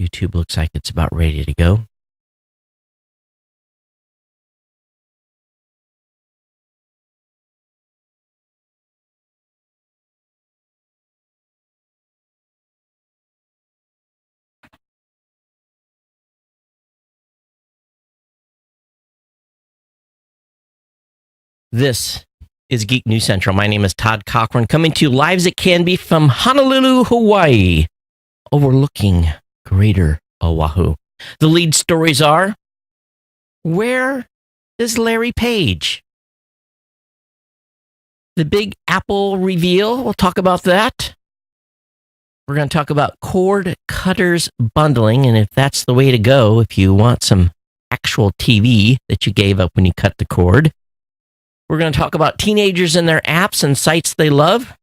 YouTube looks like it's about ready to go. This is Geek News Central. My name is Todd Cochran, coming to you live as it can be from Honolulu, Hawaii, overlooking Greater Oahu. The lead stories are, where is Larry Page? The big Apple reveal, we'll talk about that. We're going to talk about cord cutters bundling, and if that's the way to go, if you want some actual TV that you gave up when you cut the cord. We're going to talk about teenagers and their apps and sites they love.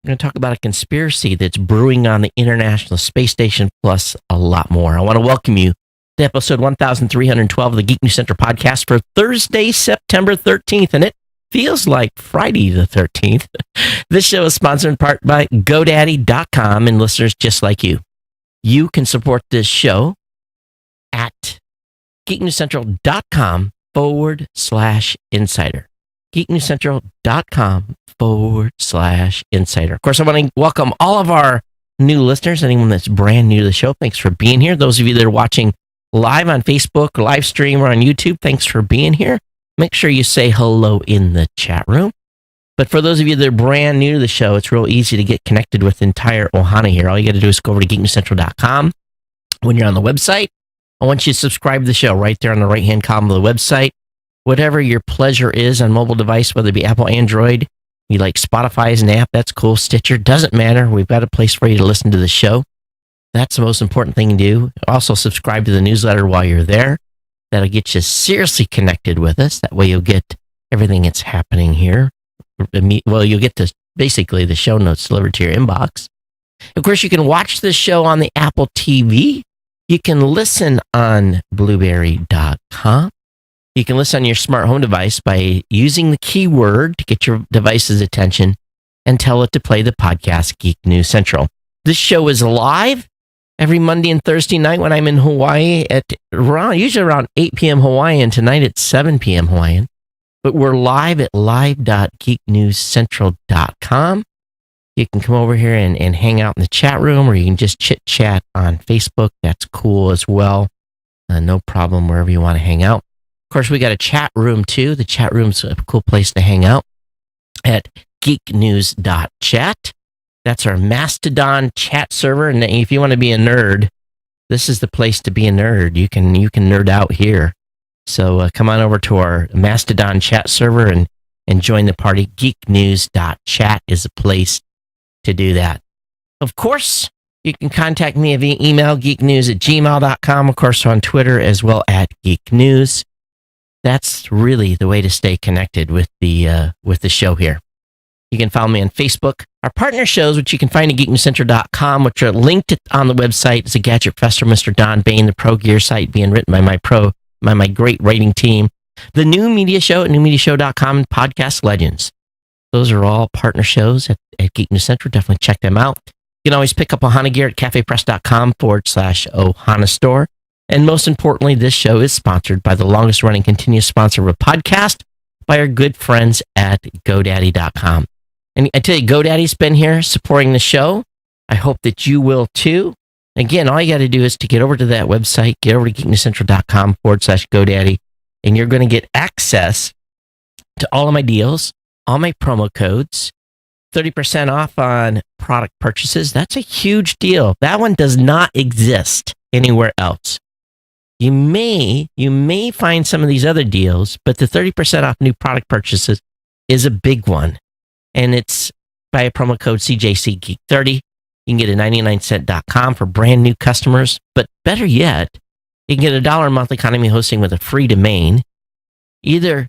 We're going to talk about a conspiracy that's brewing on the International Space Station, plus a lot more. I want to welcome you to episode 1312 of the Geek News Central podcast for Thursday, September 13th, and it feels like Friday the 13th. This show is sponsored in part by GoDaddy.com and listeners just like you. You can support this show at geeknewscentral.com/insider. geeknewscentral.com/insider. Of course, I want to welcome all of our new listeners, anyone that's brand new to the show. Thanks for being here. Those of you that are watching live on Facebook, live stream, or on YouTube, thanks for being here. Make sure you say hello in the chat room. But for those of you that are brand new to the show, it's real easy to get connected with the entire Ohana here. All you got to do is go over to geeknewscentral.com. When you're on the website, I want you to subscribe to the show right there on the right-hand column of the website. Whatever your pleasure is on mobile device, whether it be Apple, Android, you like Spotify as an app, that's cool. Stitcher, doesn't matter. We've got a place for you to listen to the show. That's the most important thing to do. Also, subscribe to the newsletter while you're there. That'll get you seriously connected with us. That way you'll get everything that's happening here. Well, you'll get basically the show notes delivered to your inbox. Of course, you can watch the show on the Apple TV. You can listen on blueberry.com. You can listen on your smart home device by using the keyword to get your device's attention and tell it to play the podcast Geek News Central. This show is live every Monday and Thursday night when I'm in Hawaii at usually around 8 p.m. Hawaiian. Tonight it's 7 p.m. Hawaiian. But we're live at live.geeknewscentral.com. You can come over here and hang out in the chat room, or you can just chit-chat on Facebook. That's cool as well. No problem wherever you want to hang out. Of course, we got a chat room too. The chat room's a cool place to hang out at geeknews.chat. That's our Mastodon chat server. And if you want to be a nerd, this is the place to be a nerd. You can nerd out here. So come on over to our Mastodon chat server and join the party. Geeknews.chat is the place to do that. Of course, you can contact me via email, geeknews@gmail.com. Of course, on Twitter as well at Geek News. That's really the way to stay connected with the show here. You can follow me on Facebook. Our partner shows, which you can find at geeknewscentral.com, which are linked on the website, is a Gadget Professor, Mr. Don Bain, the Pro Gear site being written by my great writing team. The New Media Show at newmediashow.com and Podcast Legends. Those are all partner shows at Geek News Central. Definitely check them out. You can always pick up Ohana gear at cafepress.com/Ohana store. And most importantly, this show is sponsored by the longest running continuous sponsor of a podcast, by our good friends at GoDaddy.com. And I tell you, GoDaddy's been here supporting the show. I hope that you will too. Again, all you got to do is to get over to that website, get over to geeknewscentral.com/GoDaddy, and you're going to get access to all of my deals, all my promo codes, 30% off on product purchases. That's a huge deal. That one does not exist anywhere else. You may find some of these other deals, but the 30% off new product purchases is a big one. And it's by a promo code CJCGeek30. You can get a 99cent.com for brand new customers. But better yet, you can get $1 a month economy hosting with a free domain, either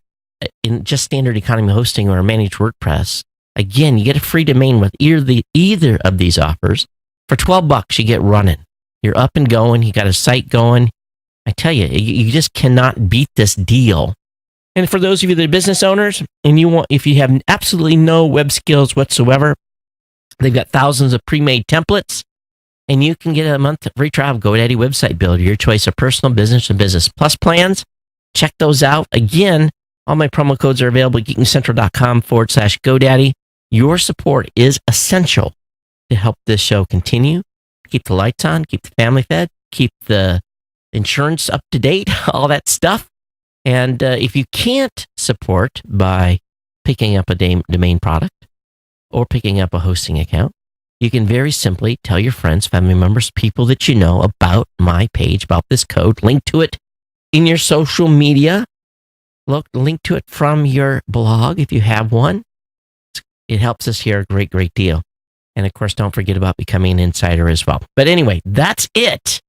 in just standard economy hosting or managed WordPress. Again, you get a free domain with either of these offers. For $12, you get running. You're up and going. You got a site going. I tell you, you just cannot beat this deal. And for those of you that are business owners and if you have absolutely no web skills whatsoever, they've got thousands of pre-made templates. And you can get a month free trial of GoDaddy Website Builder, your choice of personal, business, and business plus plans. Check those out. Again, all my promo codes are available at geekingcentral.com/GoDaddy. Your support is essential to help this show continue, keep the lights on, keep the family fed, keep the insurance up to date, all that stuff. And if you can't support by picking up a domain product or picking up a hosting account, you can very simply tell your friends, family members, people that you know about my page, about this code, link to it in your social media, link to it from your blog if you have one. It helps us here a great, great deal. And of course, don't forget about becoming an insider as well. But anyway, that's it.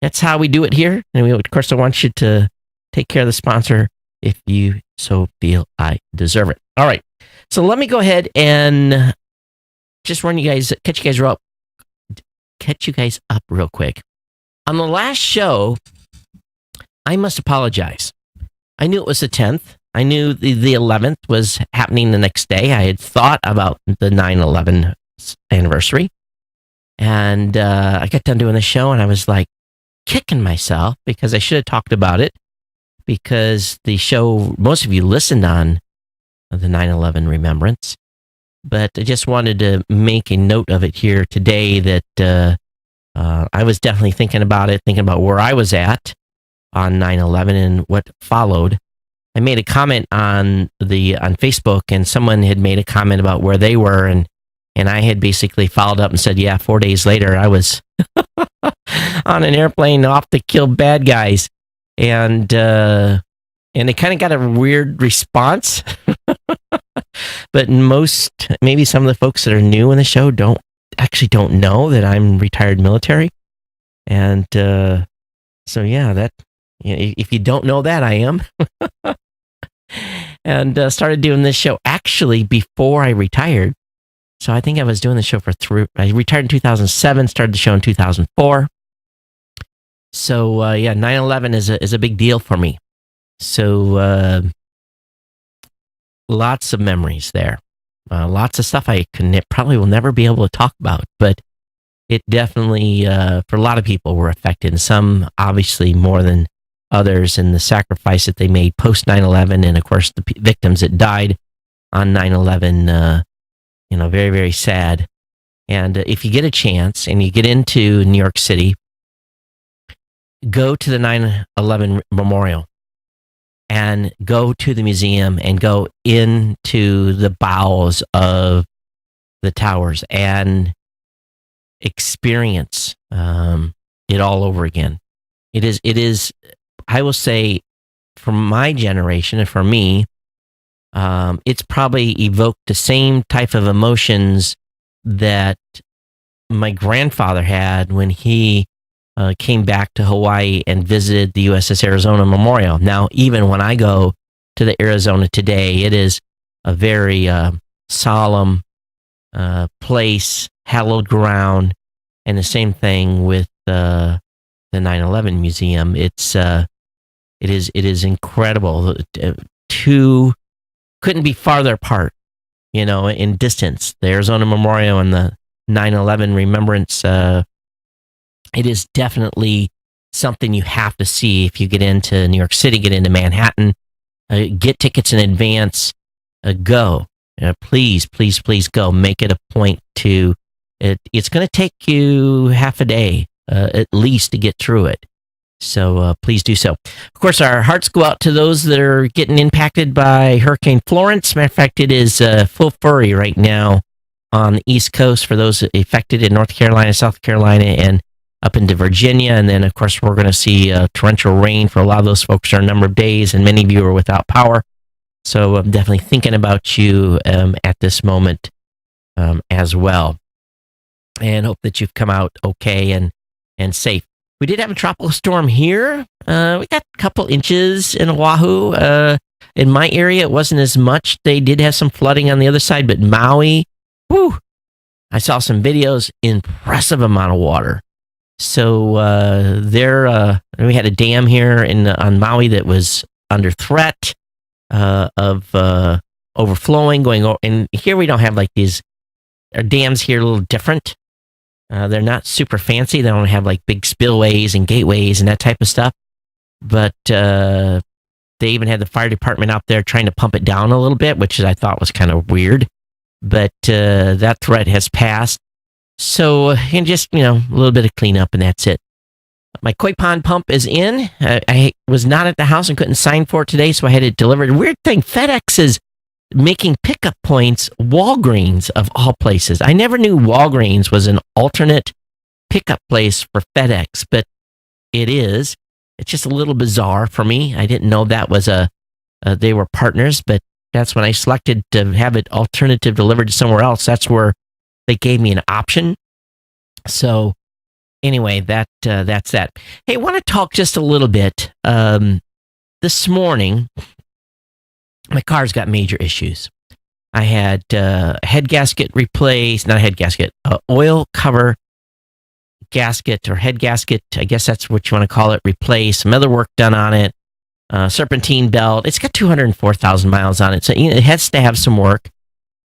That's how we do it here. And we, of course, I want you to take care of the sponsor if you so feel I deserve it. All right. So let me go ahead and just catch you guys up real quick. On the last show, I must apologize. I knew it was the 10th. I knew the 11th was happening the next day. I had thought about the 9/11 anniversary. And I got done doing the show and I was like kicking myself because I should have talked about it, because the show, most of you listened on the 9/11 remembrance. But I just wanted to make a note of it here today that I was definitely thinking about where I was at on 9/11 and what followed. I made a comment on Facebook, and someone had made a comment about where they were, and I had basically followed up and said, yeah, 4 days later, I was on an airplane off to kill bad guys. And it kind of got a weird response. But maybe some of the folks that are new in the show don't know that I'm retired military. And so, yeah, if you don't know that, I am. And started doing this show actually before I retired. So I think I was doing the show I retired in 2007, started the show in 2004. So 9/11 is a big deal for me. So lots of memories there. Lots of stuff I probably will never be able to talk about, but it definitely, for a lot of people, were affected. And some obviously more than others, and the sacrifice that they made post 9/11, and of course the victims that died on 9/11. Very, very sad. And if you get a chance and you get into New York City, go to the 9/11 memorial and go to the museum and go into the bowels of the towers and experience it all over again. It is, I will say, for my generation and for me, it's probably evoked the same type of emotions that my grandfather had when he came back to Hawaii and visited the USS Arizona Memorial. Now, even when I go to the Arizona today, it is a very solemn place, hallowed ground, and the same thing with the 9/11 museum. It is incredible. Two couldn't be farther apart, in distance. The Arizona Memorial and the 9/11 remembrance. It is definitely something you have to see if you get into New York City, get into Manhattan, get tickets in advance, go. Please, please, please go. Make it a point to, it's going to take you half a day at least to get through it. So please do so. Of course, our hearts go out to those that are getting impacted by Hurricane Florence. Matter of fact, it is full fury right now on the East Coast for those affected in North Carolina, South Carolina, and up into Virginia. And then, of course, we're going to see torrential rain for a lot of those folks for a number of days, and many of you are without power. So I'm definitely thinking about you at this moment as well, and hope that you've come out okay and safe. We did have a tropical storm here. We got a couple inches in Oahu. In my area, it wasn't as much. They did have some flooding on the other side, but Maui, whew, I saw some videos, impressive amount of water. So we had a dam here on Maui that was under threat of overflowing, and here we don't have like these. Our dams here are a little different. They're not super fancy. They don't have like big spillways and gateways and that type of stuff. But they even had the fire department out there trying to pump it down a little bit, which I thought was kind of weird. But that threat has passed. So, and just, a little bit of cleanup and that's it. My koi pond pump is in. I was not at the house and couldn't sign for it today, so I had it delivered. Weird thing, FedEx is making pickup points Walgreens of all places. I never knew Walgreens was an alternate pickup place for FedEx, but it is. It's just a little bizarre for me. I didn't know that was they were partners, but that's when I selected to have it alternative delivered to somewhere else. That's where they gave me an option. So anyway, that's that. Hey, I want to talk just a little bit. This morning, my car's got major issues. I had head gasket replaced, not a head gasket, oil cover gasket or head gasket. I guess that's what you want to call it. Replaced. Some other work done on it. Serpentine belt. It's got 204,000 miles on it, so it has to have some work.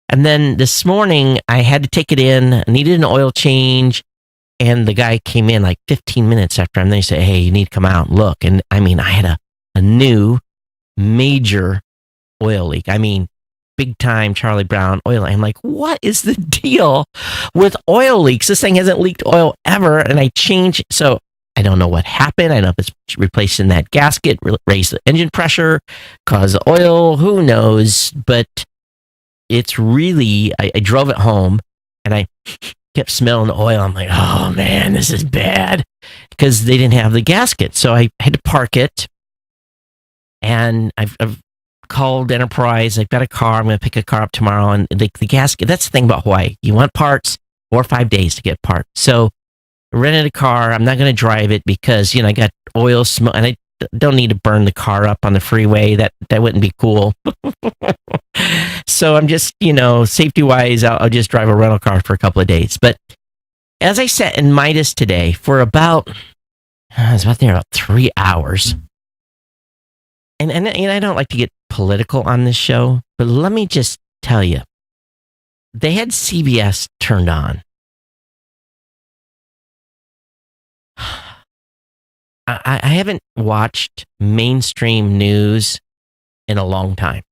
And then this morning, I had to take it in. Needed an oil change. And the guy came in like 15 minutes after, and they said, "Hey, you need to come out and look." And I mean, I had a new major oil leak. I mean, big time Charlie Brown oil. I'm like, what is the deal with oil leaks? This thing hasn't leaked oil ever. And I changed. So I don't know what happened. I don't know if it's replacing that gasket, raise the engine pressure, cause the oil. Who knows? But it's really, I drove it home and I kept smelling the oil. I'm like, oh man, this is bad, because they didn't have the gasket. So I had to park it, and I've called Enterprise. I've got a car. I'm going to pick a car up tomorrow, and the gasket. That's the thing about Hawaii. You want parts, 4 or 5 days to get parts. So I rented a car. I'm not going to drive it because I got oil smell, and I don't need to burn the car up on the freeway. That wouldn't be cool. So I'm just, safety wise, I'll just drive a rental car for a couple of days. But as I sat in Midas today for I was about 3 hours. And I don't like to get political on this show, but let me just tell you, they had CBS turned on. I haven't watched mainstream news in a long time.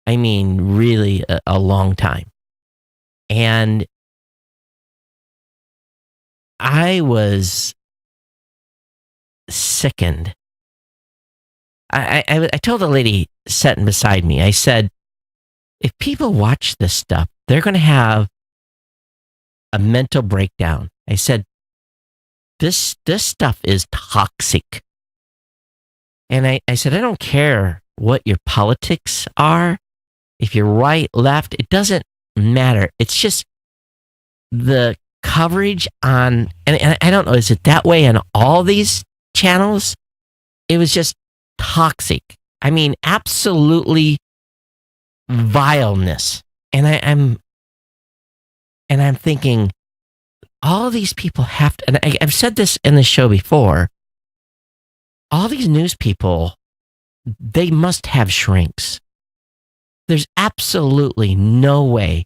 I mean, really a long time. And I was sickened. I told the lady sitting beside me, I said, if people watch this stuff, they're going to have a mental breakdown. I said, this stuff is toxic. And I said, I don't care what your politics are. If you're right, left, it doesn't matter. It's just the coverage on, and I don't know, is it that way on all these channels? It was just toxic. I mean, absolutely vileness. And I'm thinking, all these people have to, and I've said this in the show before, all these news people, they must have shrinks. There's absolutely no way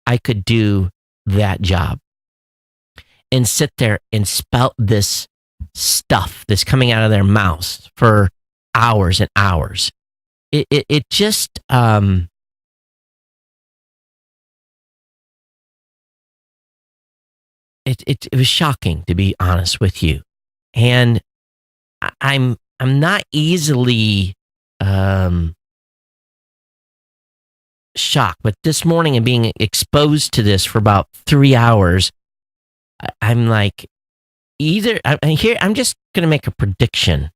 I could do that job and sit there and spout this stuff that's coming out of their mouths for hours and hours. It just, it was shocking, to be honest with you. And I'm not easily shocked, but this morning and being exposed to this for about 3 hours, I'm like, I'm just going to make a prediction.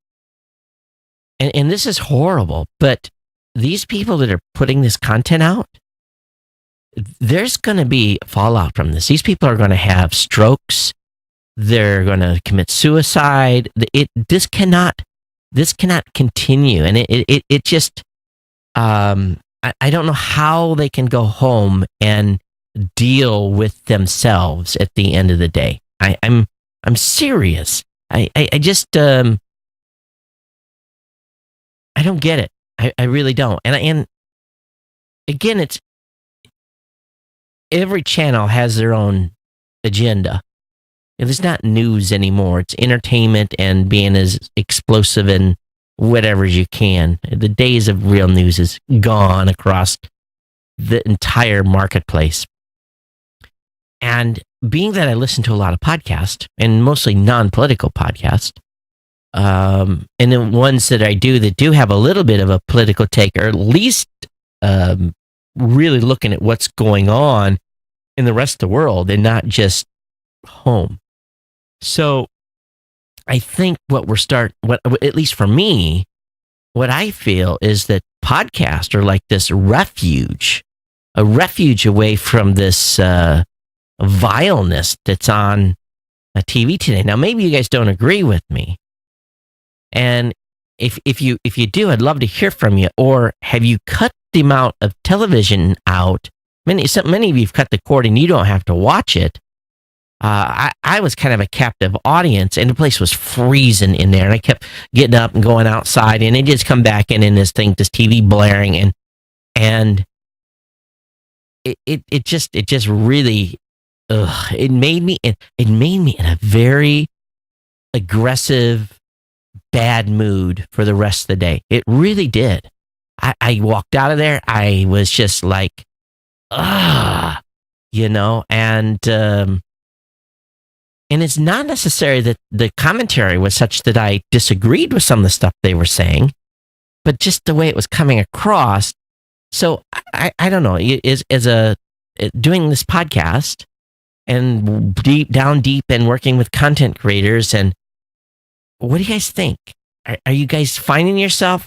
And this is horrible, but these people that are putting this content out, there's going to be fallout from this. These people are going to have strokes. They're going to commit suicide. This cannot continue. And it just, I don't know how they can go home and deal with themselves at the end of the day. I'm serious. I just, I don't get it. I really don't. And again, every channel has their own agenda. It's not news anymore. It's entertainment and being as explosive and whatever as you can. The days of real news is gone across the entire marketplace. And being that I listen to a lot of podcasts, and mostly non-political podcasts, and the ones that I do that do have a little bit of a political take, or at least really looking at what's going on in the rest of the world and not just home. So I think what at least for me, what I feel is that podcasts are like this refuge, a refuge away from this vileness that's on a TV today. Now, maybe you guys don't agree with me. And if you do, I'd love to hear from you. Or have you cut the amount of television out? Many of you've cut the cord and you don't have to watch it. I was kind of a captive audience, and the place was freezing in there, and I kept getting up and going outside, and it just come back in this TV blaring, and it just really, it made me in a very aggressive, bad mood for the rest of the day. It really did. I walked out of there. I was just like, and it's not necessary that the commentary was such that I disagreed with some of the stuff they were saying, but just the way it was coming across. So I don't know, doing this podcast and deep and working with content creators. And what do you guys think? Are you guys finding yourself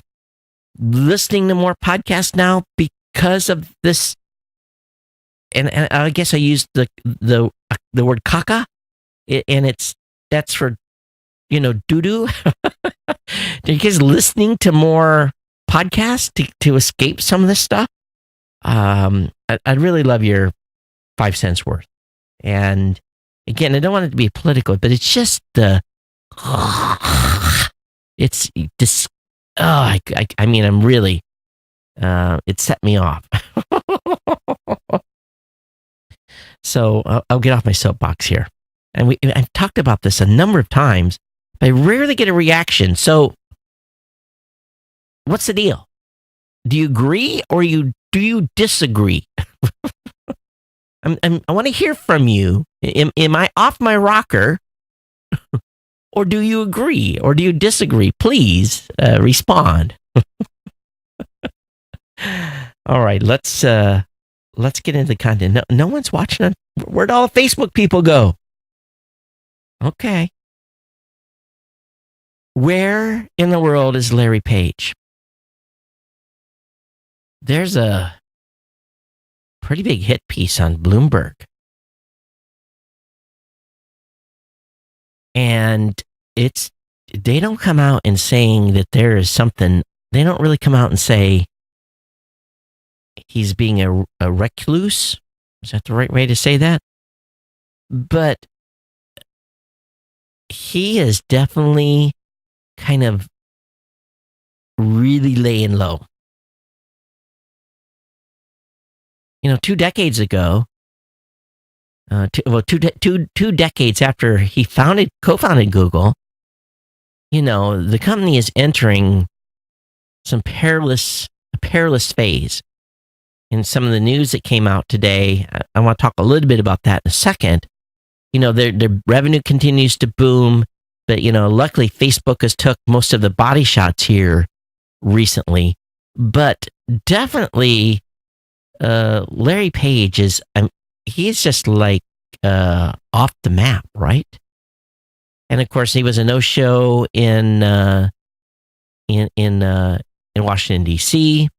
listening to more podcasts now because of this? And I guess I used the word caca. And that's for, doo-doo. Are you guys listening to more podcasts to escape some of this stuff? I'd really love your 5 cents worth. And again, I don't want it to be political, but it's just it's this. I mean, I'm really. It set me off. So I'll get off my soapbox here. And I've talked about this a number of times, but I rarely get a reaction. So what's the deal? Do you agree or do you disagree? I want to hear from you. Am I off my rocker? Or do you agree or do you disagree? Please respond. All right, let's get into the content. No one's watching. Where'd all the Facebook people go? Okay. Where in the world is Larry Page? There's a pretty big hit piece on Bloomberg. And they don't come out and saying that there is something, they don't really come out and say he's being a recluse. Is that the right way to say that? But he is definitely kind of really laying low. 2 decades ago, two decades after he co-founded Google, the company is entering some perilous phase. And some of the news that came out today, I want to talk a little bit about that in a second. Their revenue continues to boom, but luckily Facebook has took most of the body shots here recently. But definitely, Larry Page he's just like off the map, right? And of course, he was a no-show in Washington D.C.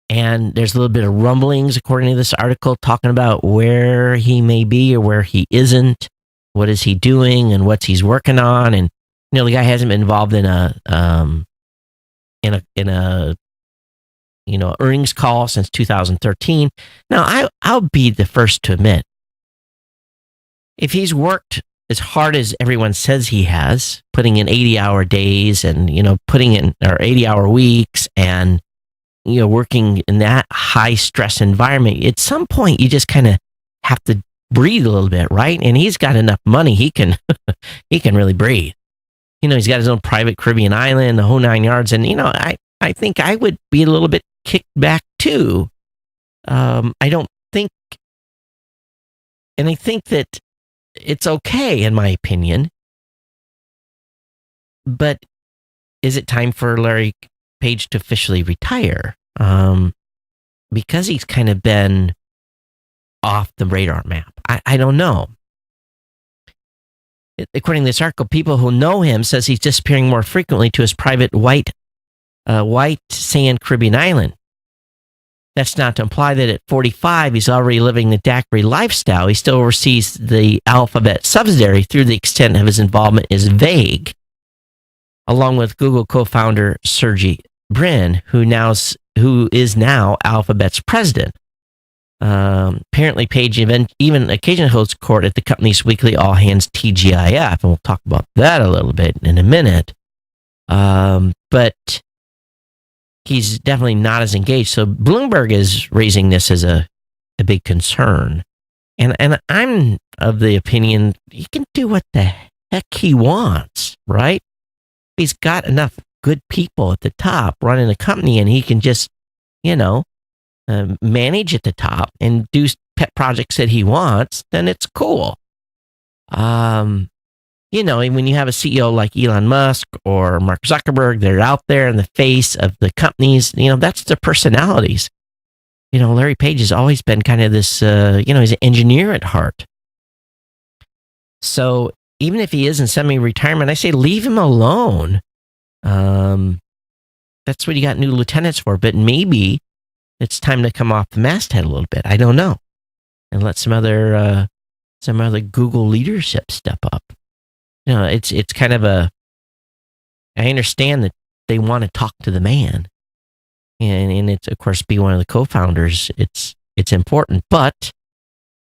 And there's a little bit of rumblings, according to this article, talking about where he may be or where he isn't. What is he doing and what's he's working on? And the guy hasn't been involved in a earnings call since 2013. Now, I'll be the first to admit, if he's worked as hard as everyone says he has, putting in 80-hour days and putting in or 80-hour weeks and working in that high stress environment, at some point you just kind of have to breathe a little bit, right? And he's got enough money, he can he can really breathe. He's got his own private Caribbean island, the whole 9 yards. And I think I would be a little bit kicked back too. I don't think, and I think that it's okay in my opinion. But is it time for Larry Page to officially retire? Because he's kind of been off the radar map. I don't know. According to this article, people who know him says he's disappearing more frequently to his private white sand Caribbean island. That's not to imply that at 45 he's already living the daiquiri lifestyle. He still oversees the Alphabet subsidiary through the extent of his involvement is vague. Along with Google co-founder Sergey Brin, who is now Alphabet's president. Apparently, Page even occasionally hosts court at the company's weekly all-hands TGIF, and we'll talk about that a little bit in a minute. But he's definitely not as engaged. So Bloomberg is raising this as a big concern. And I'm of the opinion he can do what the heck he wants, right? He's got enough good people at the top running the company, and he can just, manage at the top and do pet projects that he wants, then it's cool. When you have a CEO like Elon Musk or Mark Zuckerberg, they're out there in the face of the companies, that's their personalities. Larry Page has always been kind of this, he's an engineer at heart. So even if he is in semi-retirement, I say leave him alone. That's what you got new lieutenants for. But maybe it's time to come off the masthead a little bit. I don't know, and let some other Google leadership step up. It's kind of I understand that they want to talk to the man, and it's of course be one of the co-founders. It's important, but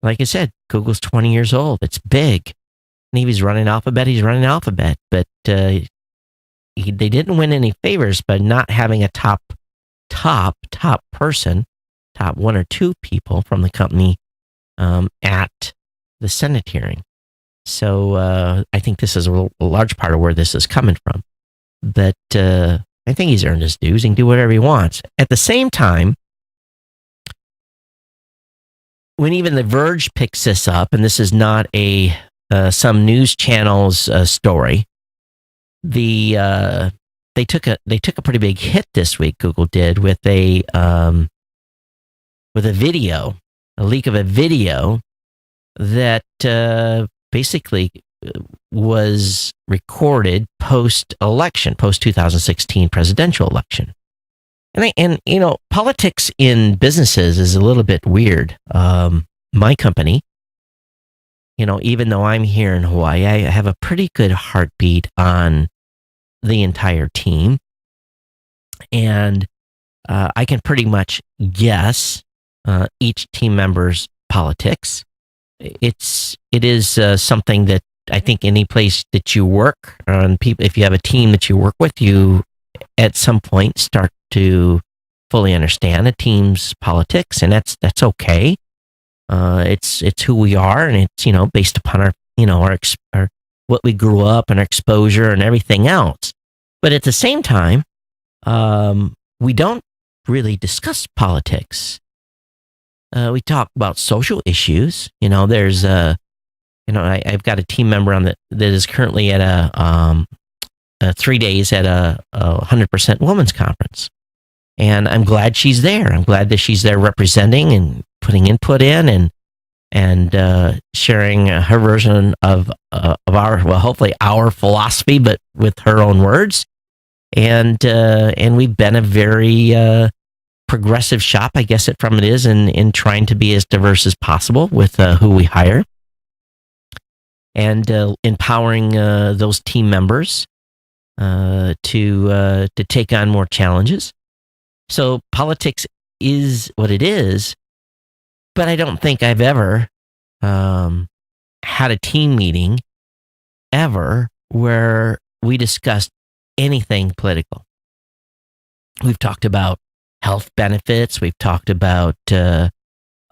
like I said, Google's 20 years old. It's big. And if he's running Alphabet, he's running Alphabet. But they didn't win any favors by not having a top person, top one or two people from the company at the Senate hearing. So I think this is a large part of where this is coming from. But I think he's earned his dues and can do whatever he wants. At the same time, when even The Verge picks this up, and this is not some news channel's story, they took a pretty big hit this week. Google did with a video, a leak of a video that basically was recorded post 2016 presidential election. And politics in businesses is a little bit weird. My company, even though I'm here in Hawaii, I have a pretty good heartbeat on the entire team. And I can pretty much guess each team member's politics. It is something that I think any place that you work, if you have a team that you work with, you at some point start to fully understand a team's politics, and that's okay. It's who we are, and it's based upon our what we grew up and our exposure and everything else. But at the same time, we don't really discuss politics. We talk about social issues. There's I've got a team member that is currently at 3 days at a 100% women's conference. And I'm glad she's there. I'm glad that she's there representing and putting input in and sharing her version of our, hopefully our philosophy, but with her own words. And we've been a very progressive shop, I guess it is, in trying to be as diverse as possible with who we hire, and empowering those team members to take on more challenges. So politics is what it is, but I don't think I've ever had a team meeting ever where we discussed anything political. We've talked about health benefits. We've talked about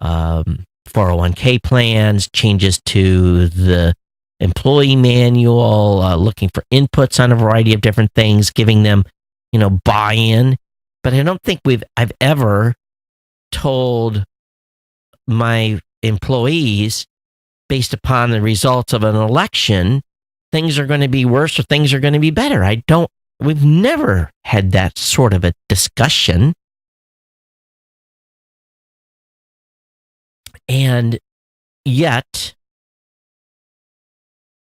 401k plans, changes to the employee manual, looking for inputs on a variety of different things, giving them, buy-in. But I don't think I've ever told my employees, based upon the results of an election, things are going to be worse or things are going to be better. We've never had that sort of a discussion. And yet,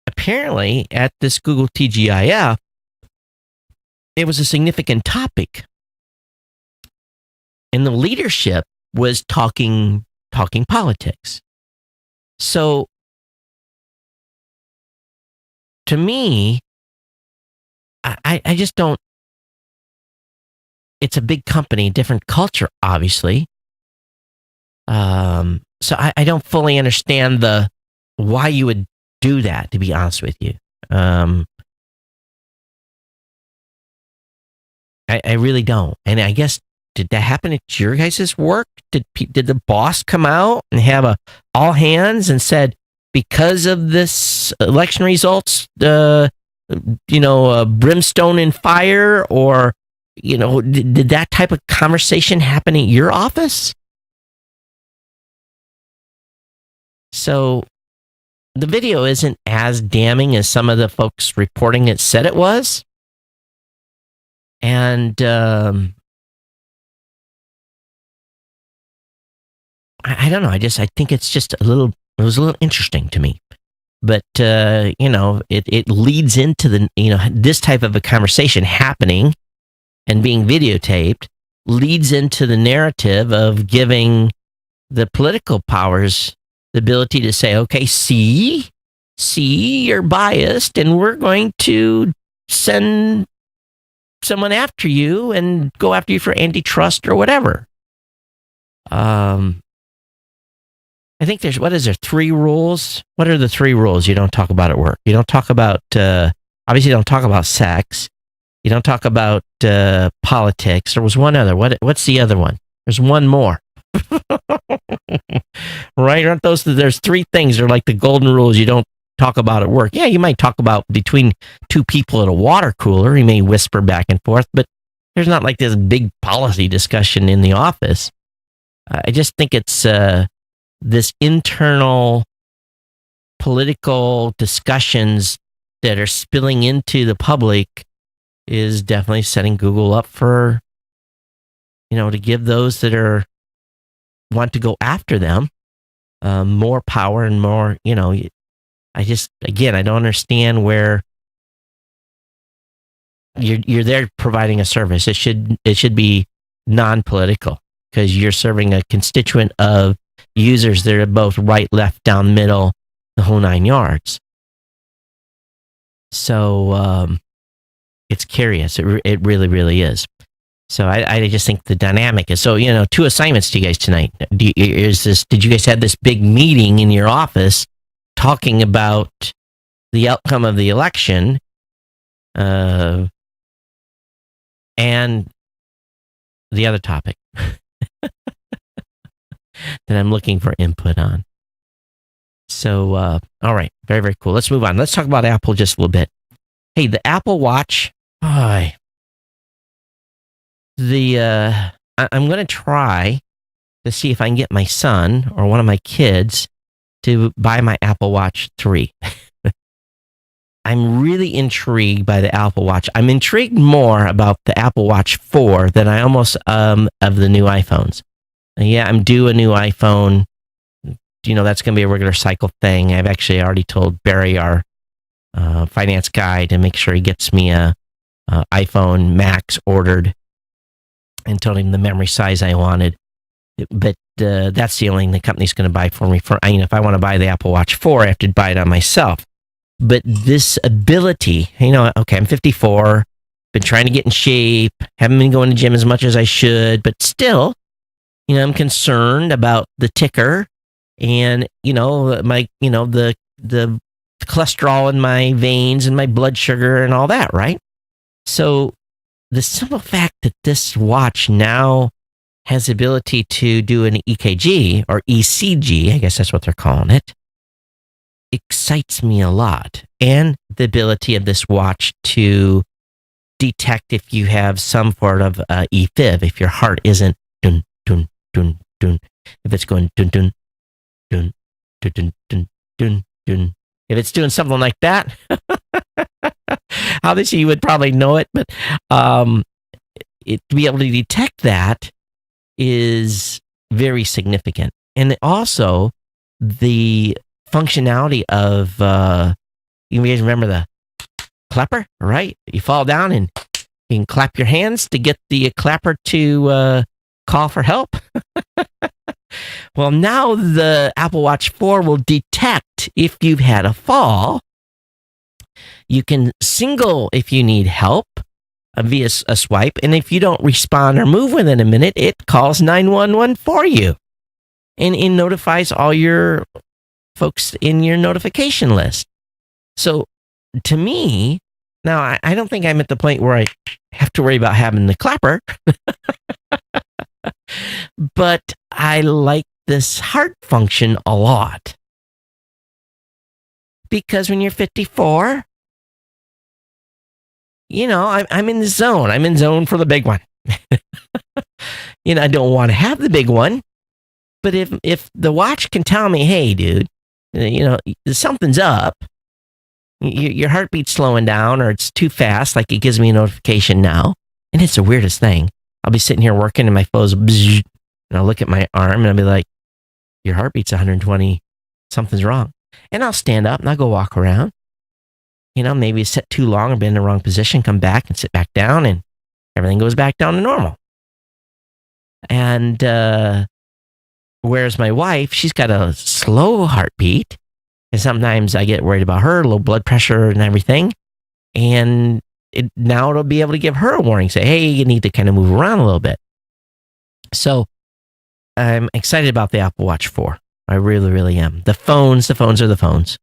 apparently at this Google TGIF, it was a significant topic. And the leadership was talking politics. So, to me, I just don't. It's a big company, different culture, obviously. So I don't fully understand why you would do that, to be honest with you. I really don't. And I guess, did that happen at your guys' work? Did the boss come out and have a all hands and said, because of this election results, brimstone and fire, or, did that type of conversation happen at your office? So the video isn't as damning as some of the folks reporting it said it was. And I don't know. I think it's just it was a little interesting to me. But, it leads into this type of a conversation happening and being videotaped, leads into the narrative of giving the political powers the ability to say, okay, see, you're biased, and we're going to send someone after you and go after you for antitrust or whatever. I think there's 3 rules? What are the 3 rules you don't talk about at work? You don't talk about, obviously you don't talk about sex. You don't talk about politics. There was one other. What's the other one? There's one more. Right? Aren't those, there's 3 things. They're like the golden rules you don't talk about at work. Yeah, you might talk about between 2 people at a water cooler. You may whisper back and forth, but there's not like this big policy discussion in the office. I just think it's this internal political discussions that are spilling into the public is definitely setting Google up for, to give those that want to go after them more power and more, I don't understand where you're there providing a service. It should be non-political, because you're serving a constituent of users that are both right, left, down, middle, the whole 9 yards. So it's curious. It really, really is. So I just think the dynamic is, so, 2 assignments to you guys tonight. Did you guys have this big meeting in your office talking about the outcome of the election, and the other topic that I'm looking for input on? So, all right. Very, very cool. Let's move on. Let's talk about Apple just a little bit. Hey, the Apple Watch. I'm going to try to see if I can get my son or one of my kids to buy my Apple Watch 3. I'm really intrigued by the Apple Watch. I'm intrigued more about the Apple Watch 4 than I almost of the new iPhones. Yeah, I'm due a new iPhone. That's going to be a regular cycle thing. I've actually already told Barry, our finance guy, to make sure he gets me a iPhone Max ordered, and told him the memory size I wanted. But that's the only thing the company's going to buy for me. If I want to buy the Apple Watch 4, I have to buy it on myself. But this ability, okay, I'm 54, been trying to get in shape, haven't been going to the gym as much as I should, but still, I'm concerned about the ticker and, my, the cholesterol in my veins and my blood sugar and all that, right? So the simple fact that this watch now has the ability to do an EKG or ECG, I guess that's what they're calling it, excites me a lot. And the ability of this watch to detect if you have some sort of EFib, if your heart isn't dun, dun, dun, dun, if it's going dun, dun, dun, dun, dun, dun, dun, dun. If it's doing something like that, obviously you would probably know it, but to be able to detect that is very significant. And also the functionality of, you guys remember the clapper, right? You fall down and you can clap your hands to get the clapper to call for help. Well, now the Apple Watch 4 will detect if you've had a fall. You can single if you need help via a swipe, and if you don't respond or move within a minute, it calls 911 for you, and it notifies all your folks in your notification list. So to me, now I don't think I'm at the point where I have to worry about having the clapper, but I like this heart function a lot. Because when you're 54, I'm in the zone. I'm in zone for the big one. I don't want to have the big one, but if the watch can tell me, hey, dude, something's up, your heartbeat's slowing down or it's too fast, like it gives me a notification now. And it's the weirdest thing. I'll be sitting here working and my phone's bzzz, and I'll look at my arm and I'll be like, your heartbeat's 120, something's wrong. And I'll stand up and I'll go walk around. Maybe sit too long or been in the wrong position, come back and sit back down, and everything goes back down to normal. And whereas my wife, she's got a slow heartbeat, and sometimes I get worried about her, low blood pressure and everything. And now it'll be able to give her a warning, say, hey, you need to kind of move around a little bit. So I'm excited about the Apple Watch 4. I really, really am. The phones are the phones.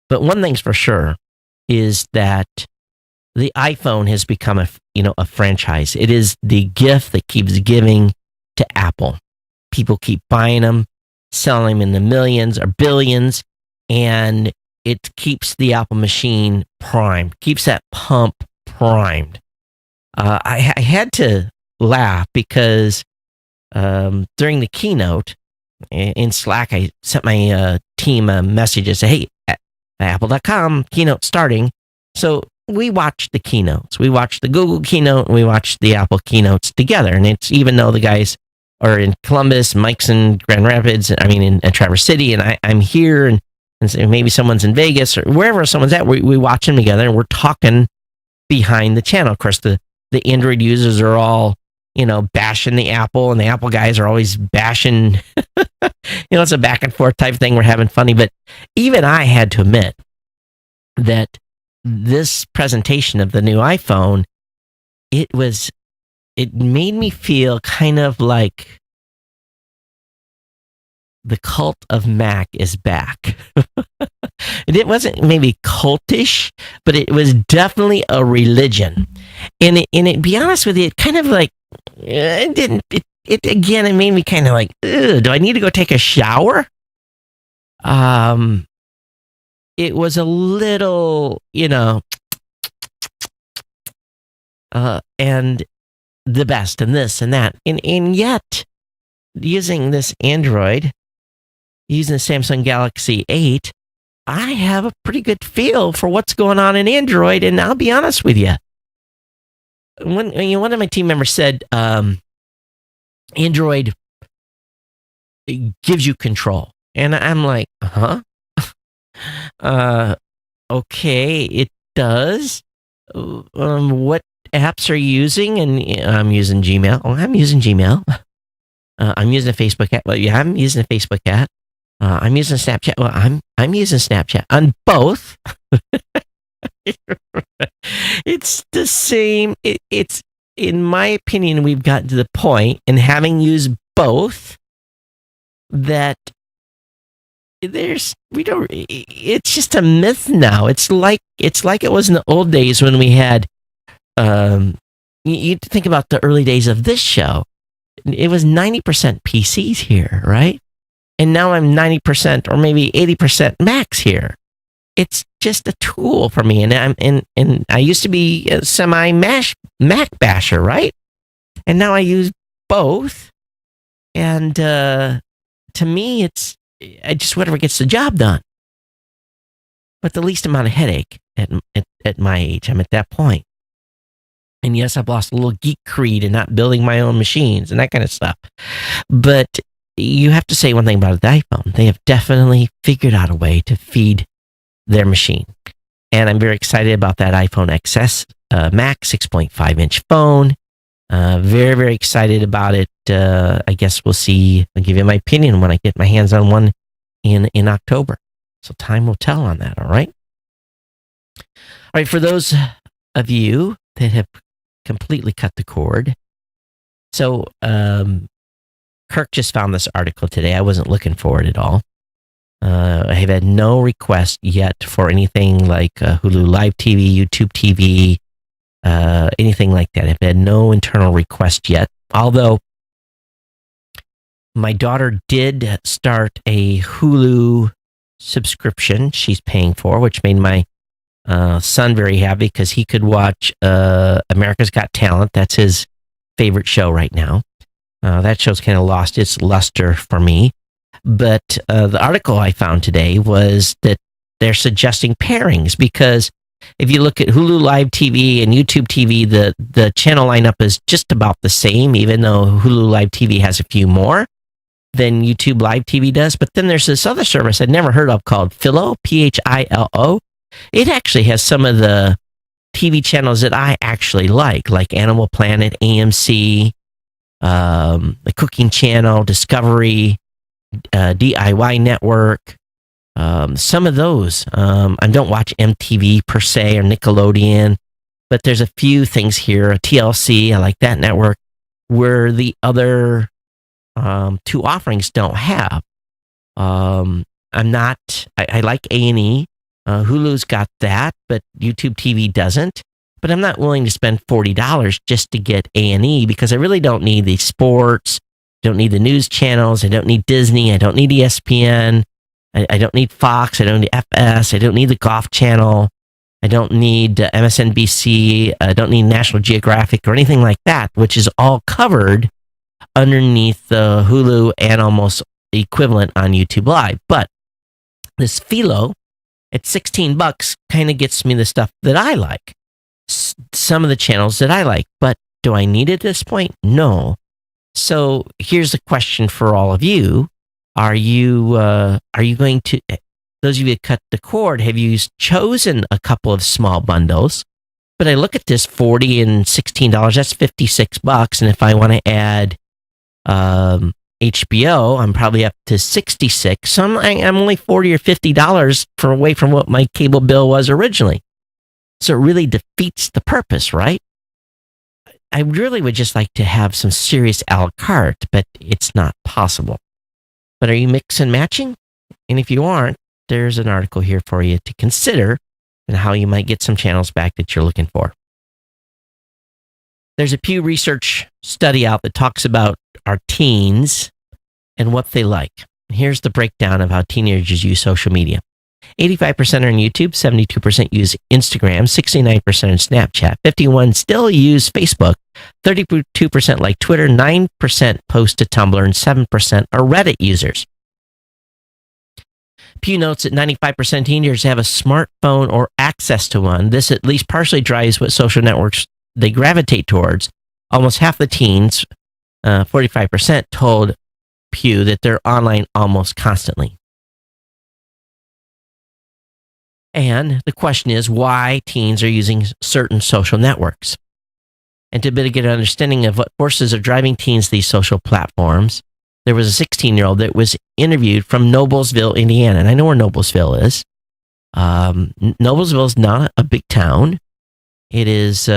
But one thing's for sure is that the iPhone has become a franchise. It is the gift that keeps giving to Apple. People keep buying them, selling them in the millions or billions, and it keeps the Apple machine primed, keeps that pump primed. I had to laugh because during the keynote in Slack, I sent my team a message and said, hey, at apple.com, keynote starting. So we watched the keynotes. We watched the Google keynote and we watched the Apple keynotes together. And it's even though the guys are in Columbus, Mike's in Grand Rapids, in Traverse City, and I'm here, and maybe someone's in Vegas or wherever someone's at, we watch them together and we're talking behind the channel. Of course, the Android users are all, bashing the Apple, and the Apple guys are always bashing, it's a back and forth type thing. We're having funny, but even I had to admit that this presentation of the new iPhone, it made me feel kind of like the cult of Mac is back. And it wasn't maybe cultish, but it was definitely a religion. And it be honest with you, it kind of like, it made me kind of like, do I need to go take a shower? It was a little, and the best and this and that. And yet, using this Android, using the Samsung Galaxy 8, I have a pretty good feel for what's going on in Android. And I'll be honest with you. When one of my team members said, Android gives you control. And I'm like, okay, it does. What apps are you using? And I'm using Gmail. Oh, I'm using Gmail. I'm using a Facebook app. Well, yeah, I'm using a Facebook app. I'm using Snapchat. Well, I'm using Snapchat on both. It's the same. It's in my opinion, we've gotten to the point, and having used both, that it's just a myth now. It's like it was in the old days when we had you think about the early days of this show. it was 90% PCs here, right? And now I'm 90% or maybe 80% Macs here. It's just a tool for me. And I used to be a Mac basher, right? And now I use both. And to me, I just whatever gets the job done. But the least amount of headache at my age. I'm at that point. And yes, I've lost a little geek creed and not building my own machines and that kind of stuff. But you have to say one thing about the iPhone. They have definitely figured out a way to feed their machine. And I'm very excited about that iPhone XS Max 6.5-inch phone. Very, very excited about it. I guess we'll see. I'll give you my opinion when I get my hands on one in October. So time will tell on that, all right? All right, for those of you that have completely cut the cord. So Kirk just found this article today. I wasn't looking for it at all. I have had no request yet for anything like Hulu Live TV, YouTube TV, anything like that. I've had no internal request yet. Although my daughter did start a Hulu subscription she's paying for, which made my son very happy because he could watch America's Got Talent. That's his favorite show right now. That show's kind of lost its luster for me. But the article I found today was that they're suggesting pairings because if you look at Hulu Live TV and YouTube TV, the channel lineup is just about the same, even though Hulu Live TV has a few more than YouTube Live TV does. But then there's this other service I'd never heard of called Philo, Philo. It actually has some of the TV channels that I actually like Animal Planet, AMC, the Cooking Channel, Discovery, DIY Network, some of those. I don't watch MTV per se or Nickelodeon, but there's a few things here. TLC, I like that network, where the other two offerings don't have. I like A&E. Hulu's got that, but YouTube TV doesn't. But I'm not willing to spend $40 just to get A&E because I really don't need the sports. Don't need the news channels. I don't need Disney. I don't need ESPN. I don't need Fox. I don't need FS. I don't need the Golf Channel. I don't need MSNBC. I don't need National Geographic or anything like that, which is all covered underneath the Hulu and almost equivalent on YouTube Live. But this Philo at $16 kind of gets me the stuff that I like. Some of the channels that I like. But do I need it at this point? No. So here's the question for all of you. Are you going to, those of you that cut the cord, have you chosen a couple of small bundles? But I look at this $40 and $16, that's $56. And if I want to add HBO, I'm probably up to $66. So I'm only $40 or $50 away from what my cable bill was originally. So it really defeats the purpose, right? I really would just like to have some serious a la carte, but it's not possible. But are you mix and matching? And if you aren't, there's an article here for you to consider and how you might get some channels back that you're looking for. There's a Pew Research study out that talks about our teens and what they like. Here's the breakdown of how teenagers use social media. 85% are on YouTube, 72% use Instagram, 69% on Snapchat, 51% still use Facebook, 32% like Twitter, 9% post to Tumblr, and 7% are Reddit users. Pew notes that 95% of teenagers have a smartphone or access to one. This at least partially drives what social networks they gravitate towards. Almost half the teens, 45%, told Pew that they're online almost constantly. And the question is why teens are using certain social networks. And to get an understanding of what forces are driving teens to these social platforms, there was a 16-year-old that was interviewed from Noblesville, Indiana. And I know where Noblesville is. Noblesville is not a big town. It is,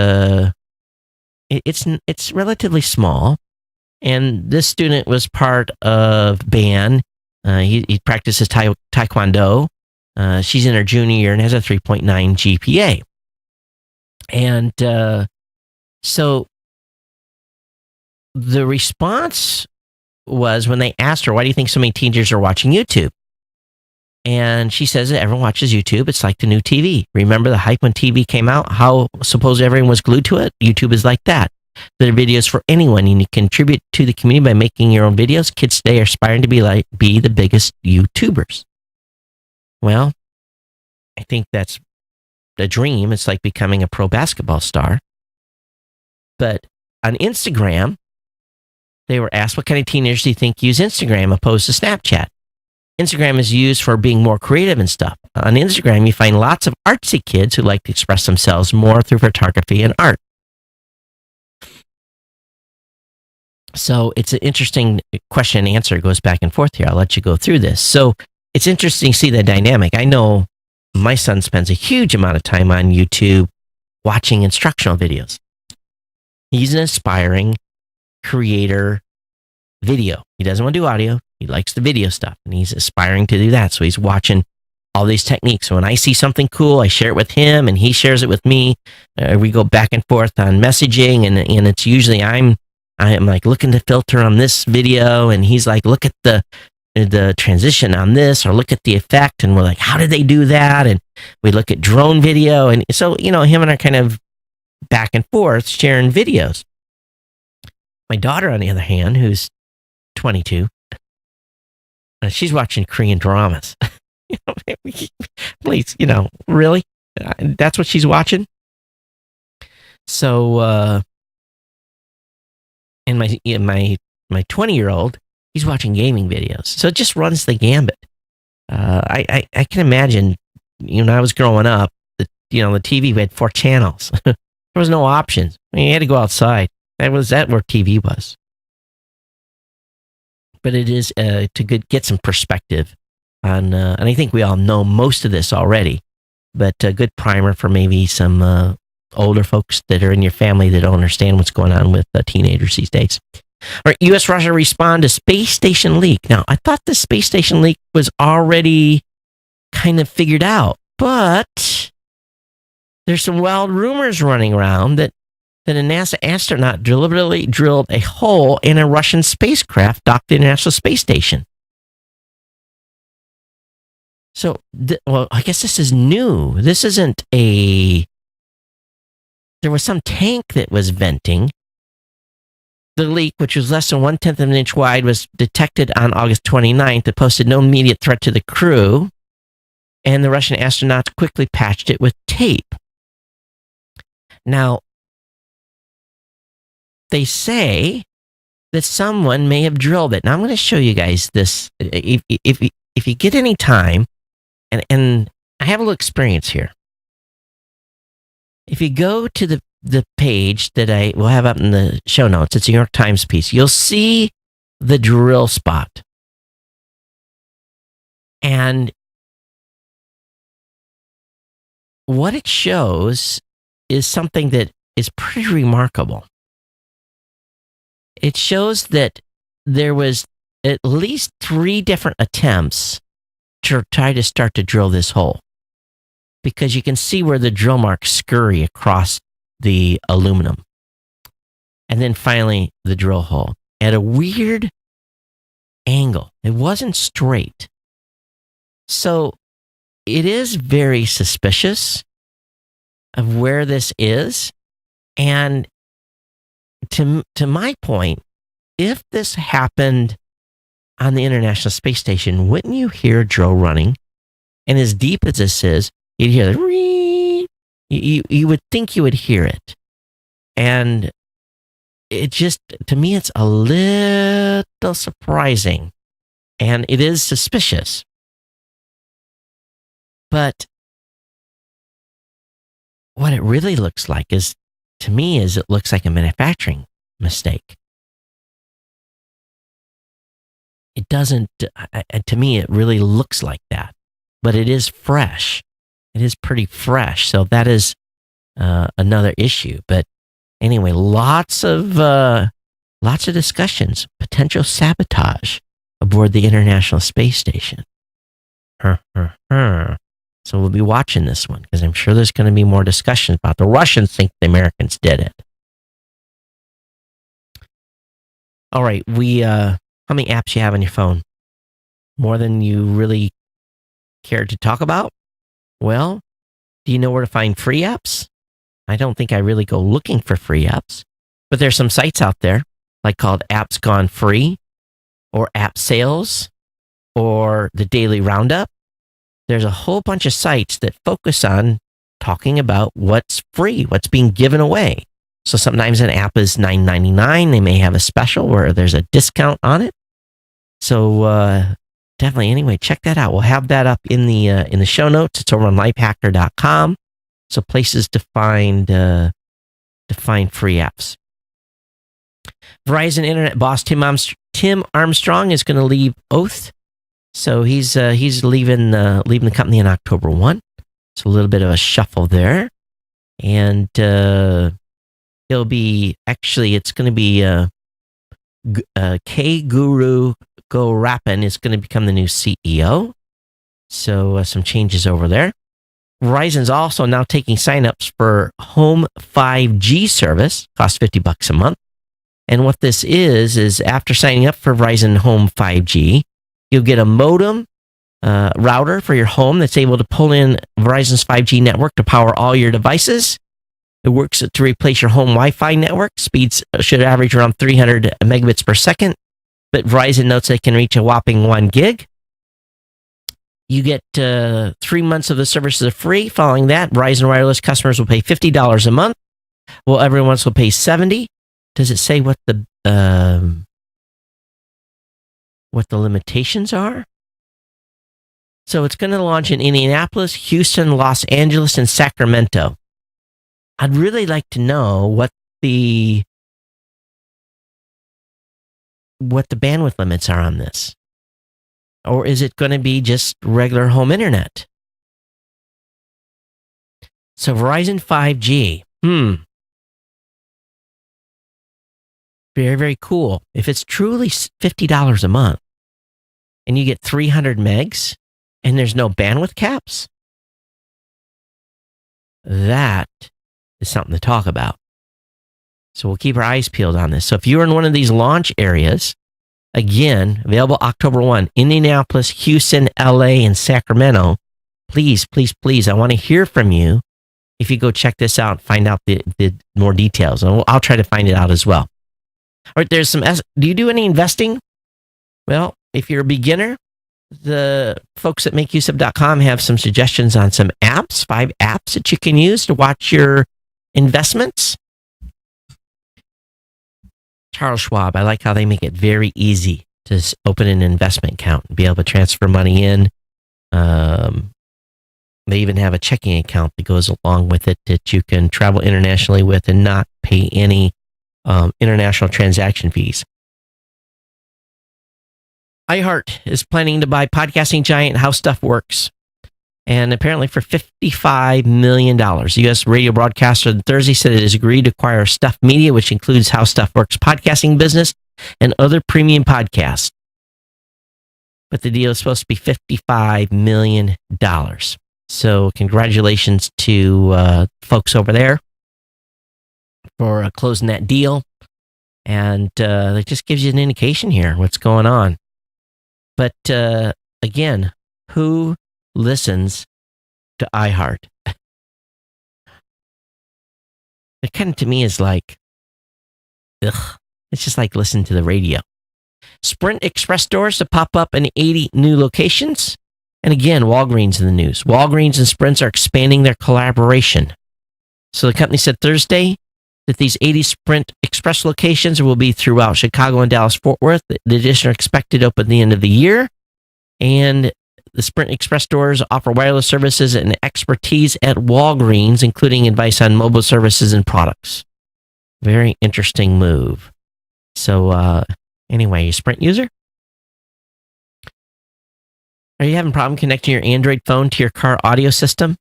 it's relatively small. And this student was part of band. He practices Taekwondo. She's in her junior year and has a 3.9 GPA. And so the response was when they asked her, why do you think so many teenagers are watching YouTube? And she says that everyone watches YouTube. It's like the new TV. Remember the hype when TV came out? How suppose everyone was glued to it? YouTube is like that. There are videos for anyone, and you contribute to the community by making your own videos. Kids today are aspiring to be the biggest YouTubers. Well, I think that's a dream. It's like becoming a pro basketball star. But on Instagram, they were asked, what kind of teenagers do you think use Instagram opposed to Snapchat? Instagram is used for being more creative and stuff. On Instagram, you find lots of artsy kids who like to express themselves more through photography and art. So it's an interesting question and answer. It goes back and forth here. I'll let you go through this. So it's interesting to see the dynamic. I know my son spends a huge amount of time on YouTube watching instructional videos. He's an aspiring creator video. He doesn't want to do audio. He likes the video stuff, and he's aspiring to do that. So he's watching all these techniques. So when I see something cool, I share it with him, and he shares it with me. We go back and forth on messaging, and it's usually I am like looking to filter on this video, and he's like, look at the transition on this, or look at the effect, and we're like, how did they do that? And we look at drone video, and so him and I are kind of back and forth sharing videos. My daughter, on the other hand, who's 22, she's watching Korean dramas. Please, really? That's what she's watching? So, and my 20-year-old, he's watching gaming videos. So it just runs the gambit. I can imagine, when I was growing up, the TV, we had 4 channels. There was no options. You had to go outside. That where TV was. But it is to get some perspective on, and I think we all know most of this already, but a good primer for maybe some older folks that are in your family that don't understand what's going on with teenagers these days. All right, U.S. Russia respond to space station leak. Now, I thought the space station leak was already kind of figured out, but there's some wild rumors running around that a NASA astronaut deliberately drilled a hole in a Russian spacecraft docked at the International Space Station. So, I guess this is new. This isn't there was some tank that was venting. The leak, which was less than 1/10 of an inch wide, was detected on August 29th. It posed no immediate threat to the crew, and the Russian astronauts quickly patched it with tape. Now, they say that someone may have drilled it. Now, I'm going to show you guys this. If you get any time, and I have a little experience here. If you go to the page that I will have up in the show notes, it's a New York Times piece, you'll see the drill spot. And what it shows is something that is pretty remarkable. It shows that there was at least 3 different attempts to try to start to drill this hole, because you can see where the drill marks scurry across the aluminum. And then finally, the drill hole at a weird angle. It wasn't straight. So it is very suspicious of where this is. And to my point, if this happened on the International Space Station, wouldn't you hear a drill running? And as deep as this is, you'd hear the you would think you would hear it. And it just, to me, it's a little surprising. And it is suspicious. But what it really looks like is, to me, it looks like a manufacturing mistake. It doesn't, to me, it really looks like that. But it is fresh. It is pretty fresh. So that is another issue. But anyway, lots of discussions, potential sabotage aboard the International Space Station. So we'll be watching this one, because I'm sure there's going to be more discussion about the Russians think the Americans did it. All right, how many apps you have on your phone? More than you really care to talk about? Well, do you know where to find free apps? I don't think I really go looking for free apps, but there's some sites out there like called Apps Gone Free or App Sales or the Daily Roundup. There's a whole bunch of sites that focus on talking about what's free, what's being given away. So sometimes an app is $9.99. They may have a special where there's a discount on it. So definitely, anyway, check that out. We'll have that up in the show notes. It's over on lifehacker.com. So places to find free apps. Verizon Internet boss Tim Armstrong is going to leave Oath. So he's leaving the company on October 1. So a little bit of a shuffle there, and he'll be it's going to be K Guru Gorapan is going to become the new CEO. So some changes over there. Verizon's also now taking signups for Home 5G service, costs $50 a month. And what this is after signing up for Verizon Home 5G, you'll get a modem router for your home that's able to pull in Verizon's 5G network to power all your devices. It works to replace your home Wi-Fi network. Speeds should average around 300 megabits per second, but Verizon notes they can reach a whopping 1 gig. You get 3 months of the services are free. Following that, Verizon Wireless customers will pay $50 a month, while everyone else will pay $70. Does it say what the limitations are? So it's going to launch in Indianapolis, Houston, Los Angeles, and Sacramento. I'd really like to know what the bandwidth limits are on this. Or is it going to be just regular home internet? So Verizon 5G. Very, very cool. If it's truly $50 a month and you get 300 megs and there's no bandwidth caps, that is something to talk about. So we'll keep our eyes peeled on this. So if you're in one of these launch areas, again, available October 1, Indianapolis, Houston, LA, and Sacramento, please, please, please, I want to hear from you. If you go check this out, find out the more details. And I'll try to find it out as well. All right, there's some. Do you do any investing? Well, if you're a beginner, the folks at makeuseof.com have some suggestions on some apps, 5 apps that you can use to watch your investments. Charles Schwab, I like how they make it very easy to open an investment account and be able to transfer money in. They even have a checking account that goes along with it that you can travel internationally with and not pay any international transaction fees. iHeart is planning to buy podcasting giant How Stuff Works, and apparently for $55 million. The U.S. radio broadcaster on Thursday said it has agreed to acquire Stuff Media, which includes How Stuff Works podcasting business and other premium podcasts. But the deal is supposed to be $55 million. So congratulations to folks over there for closing that deal. And it just gives you an indication here what's going on. But again, who listens to iHeart? It kind of to me is like, ugh, it's just like listening to the radio. Sprint Express stores to pop up in 80 new locations. And again, Walgreens in the news. Walgreens and Sprint are expanding their collaboration. So the company said Thursday that these 80 Sprint Express locations will be throughout Chicago and Dallas-Fort Worth. The addition are expected to open at the end of the year. And the Sprint Express stores offer wireless services and expertise at Walgreens, including advice on mobile services and products. Very interesting move. So anyway, you Sprint user? Are you having a problem connecting your Android phone to your car audio system?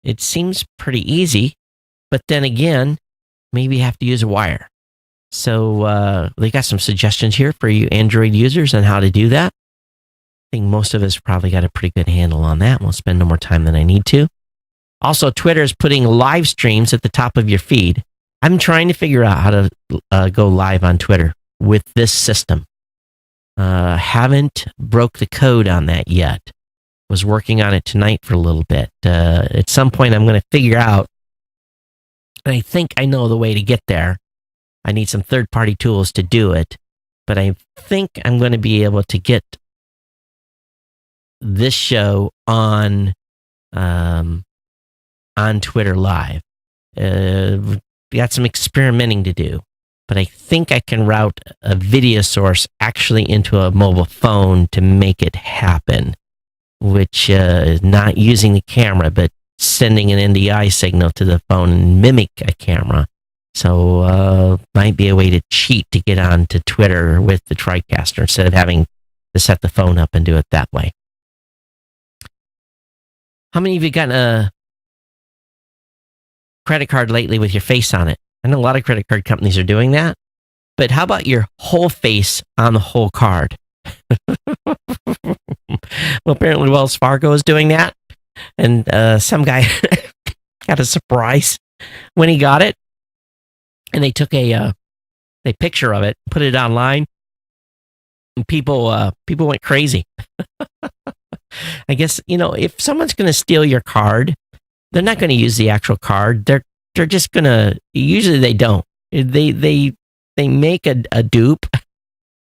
It seems pretty easy, but then again, maybe you have to use a wire. So they got some suggestions here for you Android users on how to do that. I think most of us probably got a pretty good handle on that. Won't spend no more time than I need to. Also, Twitter is putting live streams at the top of your feed. I'm trying to figure out how to go live on Twitter. with this system. Haven't broke the code on that yet. Was working on it tonight for a little bit. At some point, I'm going to figure out, and I think I know the way to get there. I need some third-party tools to do it, but I think I'm going to be able to get this show on Twitter Live. We got some experimenting to do, but I think I can route a video source actually into a mobile phone to make it happen, which is not using the camera, but sending an NDI signal to the phone and mimic a camera. So might be a way to cheat to get on to Twitter with the TriCaster instead of having to set the phone up and do it that way. How many of you gotten a credit card lately with your face on it? I know a lot of credit card companies are doing that, but how about your whole face on the whole card? Well, apparently Wells Fargo is doing that, and some guy got a surprise when he got it, and they took a picture of it, put it online, and people went crazy. I guess, if someone's going to steal your card, they're not going to use the actual card. They're just going to. Usually, they don't. They make a dupe.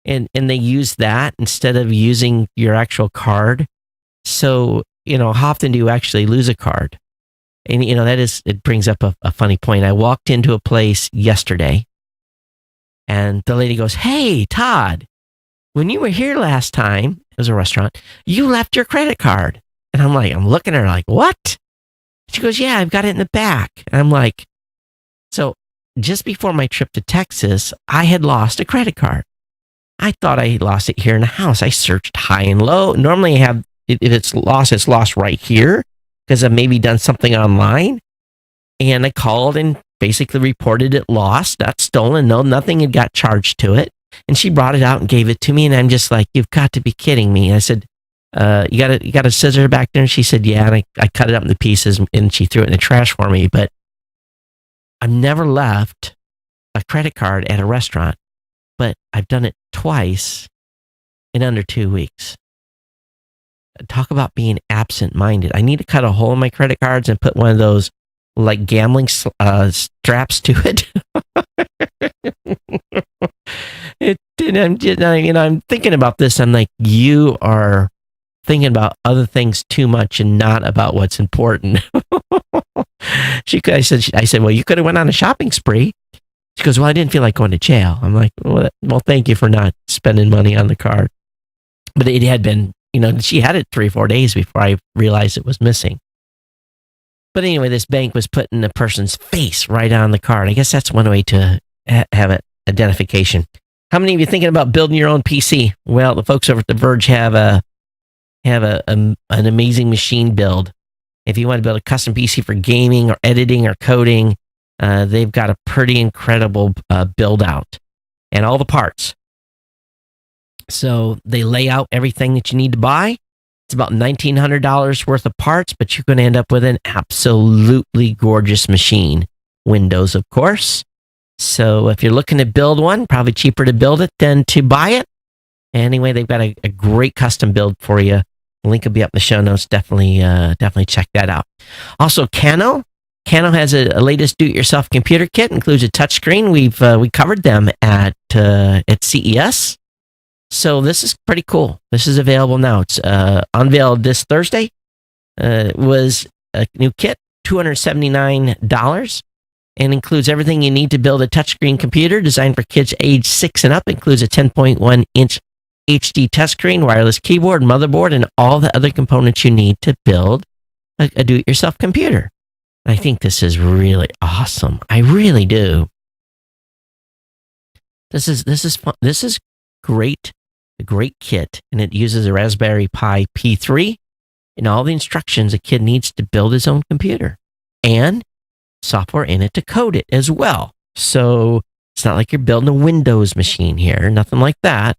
And they use that instead of using your actual card. So, how often do you actually lose a card? And, it brings up a funny point. I walked into a place yesterday and the lady goes, "Hey, Todd, when you were here last time," it was a restaurant, "you left your credit card." And I'm looking at her like, "What?" She goes, "Yeah, I've got it in the back." And I'm like, so just before my trip to Texas, I had lost a credit card. I thought I lost it here in the house. I searched high and low. Normally I have, if it's lost right here because I've maybe done something online. And I called and basically reported it lost, not stolen. No, nothing had got charged to it. And she brought it out and gave it to me. And I'm just like, "You've got to be kidding me." I said, you got a scissor back there?" And she said, "Yeah." And I cut it up into pieces and she threw it in the trash for me. But I've never left a credit card at a restaurant, but I've done it twice in under 2 weeks. Talk about being absent-minded. I need to cut a hole in my credit cards and put one of those like gambling straps to it. I'm thinking about this. I'm like, you are thinking about other things too much and not about what's important. I said, "Well, you could have went on a shopping spree." She goes, "Well, I didn't feel like going to jail." I'm like, well, thank you for not spending money on the card. But it had been, she had it 3 or 4 days before I realized it was missing. But anyway, this bank was putting a person's face right on the card. I guess that's one way to have an identification. How many of you thinking about building your own PC? Well, the folks over at The Verge have an amazing machine build. If you want to build a custom PC for gaming or editing or coding, they've got a pretty incredible build out and all the parts. So they lay out everything that you need to buy. It's about $1,900 worth of parts, but you're going to end up with an absolutely gorgeous machine. Windows, of course. So if you're looking to build one, probably cheaper to build it than to buy it. Anyway, they've got a great custom build for you. The link will be up in the show notes. Definitely check that out. Also, Kano has a latest do-it-yourself computer kit. Includes a touchscreen. We covered them at CES. So this is pretty cool. This is available now. It's unveiled this Thursday. It was a new kit, $279, and includes everything you need to build a touchscreen computer designed for kids age 6 and up. Includes a 10.1-inch HD touchscreen, wireless keyboard, motherboard, and all the other components you need to build a do-it-yourself computer. I think this is really awesome. I really do. This is fun. This is great. A great kit, and it uses a Raspberry Pi P3 and all the instructions a kid needs to build his own computer, and software in it to code it as well. So it's not like you're building a Windows machine here, nothing like that,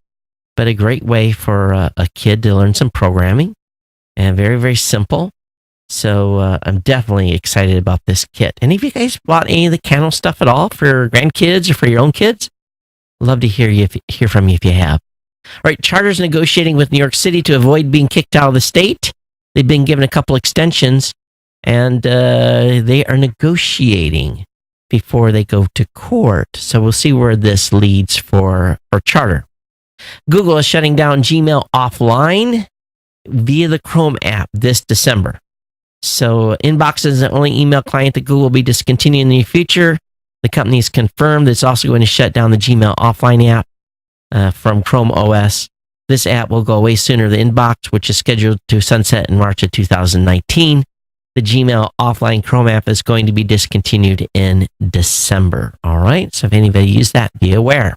but a great way for a kid to learn some programming, and very, very simple. So I'm definitely excited about this kit. Any of you guys bought any of the Kano stuff at all for your grandkids or for your own kids? Love to hear from you if you have. All right, Charter's negotiating with New York City to avoid being kicked out of the state. They've been given a couple extensions, and they are negotiating before they go to court. So we'll see where this leads for Charter. Google is shutting down Gmail offline via the Chrome app this December. So Inbox is the only email client that Google will be discontinuing in the future. The company has confirmed that it's also going to shut down the Gmail offline app from Chrome OS. This app will go away sooner than Inbox, which is scheduled to sunset in March of 2019. The Gmail offline Chrome app is going to be discontinued in December. All right, so if anybody used that, be aware.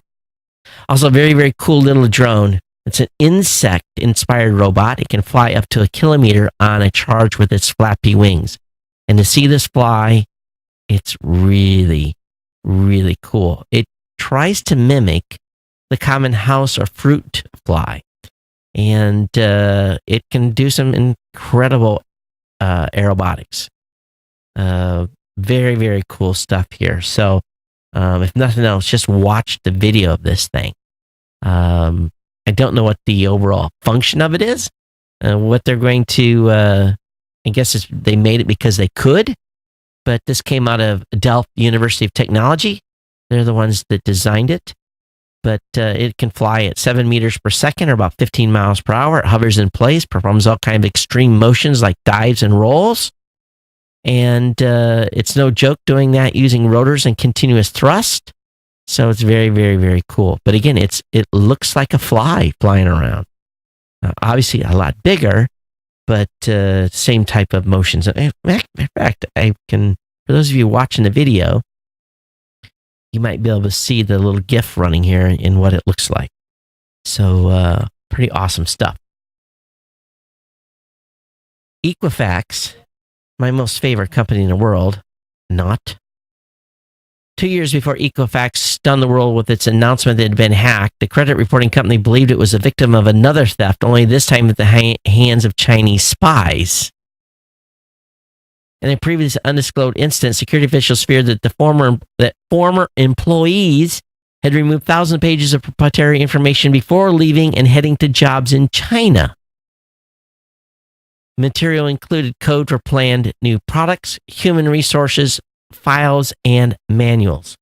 Also, a very, very cool little drone. It's an insect-inspired robot. It can fly up to 1 kilometer on a charge with its flappy wings. And to see this fly, it's really, really cool. It tries to mimic the common house or fruit fly. And it can do some incredible aerobatics. Very, very cool stuff here. So if nothing else, just watch the video of this thing. I don't know what the overall function of it is. What they're going to, I guess they made it because they could, but this came out of Delft University of Technology. They're the ones that designed it. But it can fly at 7 meters per second or about 15 miles per hour. It hovers in place, performs all kinds of extreme motions like dives and rolls. And it's no joke doing that using rotors and continuous thrust. So it's very, very, very cool. But again, it looks like a fly flying around. Obviously a lot bigger, but same type of motions. In fact, for those of you watching the video, you might be able to see the little GIF running here in what it looks like. So pretty awesome stuff. Equifax, my most favorite company in the world, not. 2 years before Equifax stunned the world with its announcement that it had been hacked, the credit reporting company believed it was a victim of another theft, only this time at the hands of Chinese spies. In a previous undisclosed incident, security officials feared that former employees had removed thousands of pages of proprietary information before leaving and heading to jobs in China. Material included code for planned new products, human resources, files, and manuals.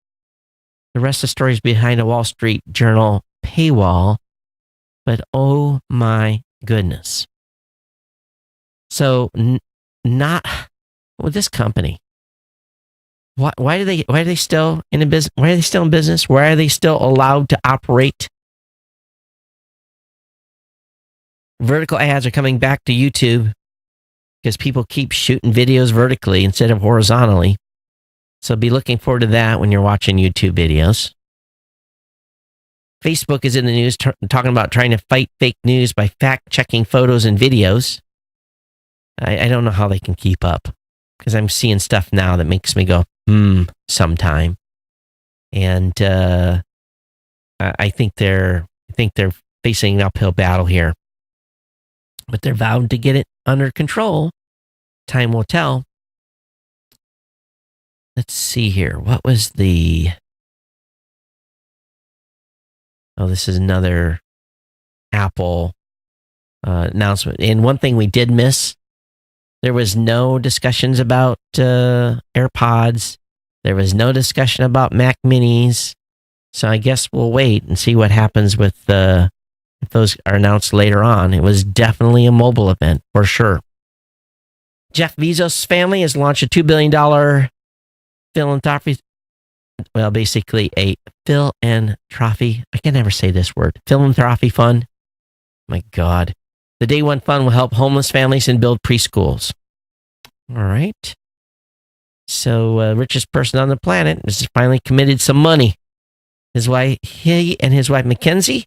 The rest of the story is behind a Wall Street Journal paywall, but oh my goodness. So not with this company. Why are they still in business? Why are they still in business? Why are they still allowed to operate? Vertical ads are coming back to YouTube because people keep shooting videos vertically instead of horizontally. So be looking forward to that when you're watching YouTube videos. Facebook is in the news talking about trying to fight fake news by fact-checking photos and videos. I don't know how they can keep up because I'm seeing stuff now that makes me go, sometime. And I think they're facing an uphill battle here. But they're vowed to get it under control. Time will tell. Let's see here. What was the... Oh, this is another Apple announcement. And one thing we did miss, there was no discussions about AirPods. There was no discussion about Mac Minis. So I guess we'll wait and see what happens with if those are announced later on. It was definitely a mobile event, for sure. Jeff Bezos' family has launched a $2 billion philanthropy, well, basically a philanthropy, I can never say this word, philanthropy fund. My God. The Day One Fund will help homeless families and build preschools. All right. So, richest person on the planet has finally committed some money. He and his wife, Mackenzie,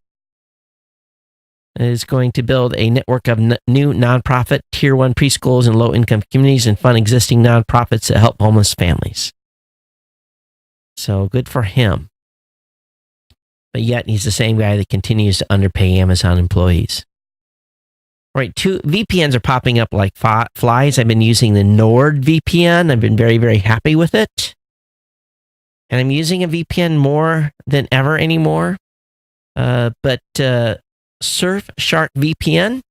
is going to build a network of new nonprofit tier 1 preschools in low-income communities and fund existing nonprofits that help homeless families. So good for him. But yet he's the same guy that continues to underpay Amazon employees. All right, 2 VPNs are popping up like flies. I've been using the Nord VPN. I've been very, very happy with it. And I'm using a VPN more than ever anymore But Surfshark VPN,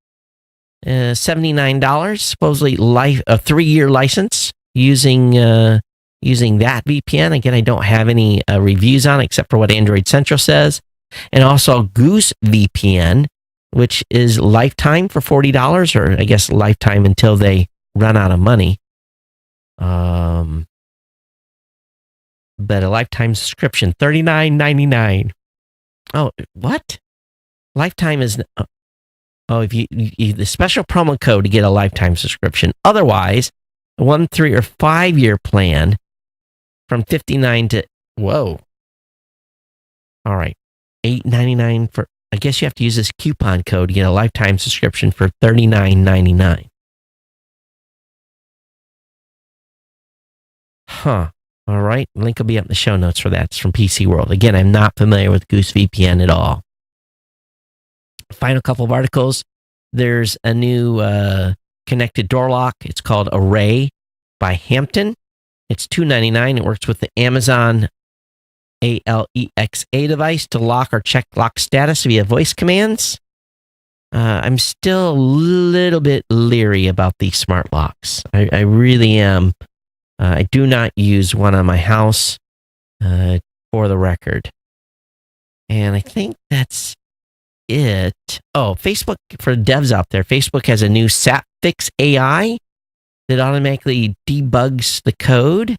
$79, supposedly a 3-year license using that VPN. Again, I don't have any reviews on it except for what Android Central says. And also Goose VPN, which is lifetime for $40, or I guess lifetime until they run out of money. But a lifetime subscription, $39.99. Oh, what? Lifetime is... Oh, if you the special promo code to get a lifetime subscription. Otherwise, a 1, 3, or 5-year plan from $59 to... Whoa. All right. $8.99 for... I guess you have to use this coupon code to get a lifetime subscription for $39.99. Huh. All right. Link will be up in the show notes for that. It's from PC World. Again, I'm not familiar with Goose VPN at all. Final couple of articles. There's a new connected door lock. It's called Array by Hampton. It's $2.99. It works with the Amazon Alexa device to lock or check lock status via voice commands. I'm still a little bit leery about these smart locks. I really am. I do not use one on my house, for the record. And I think that's it. Oh, Facebook, for devs out there, Facebook has a new SapFix AI that automatically debugs the code.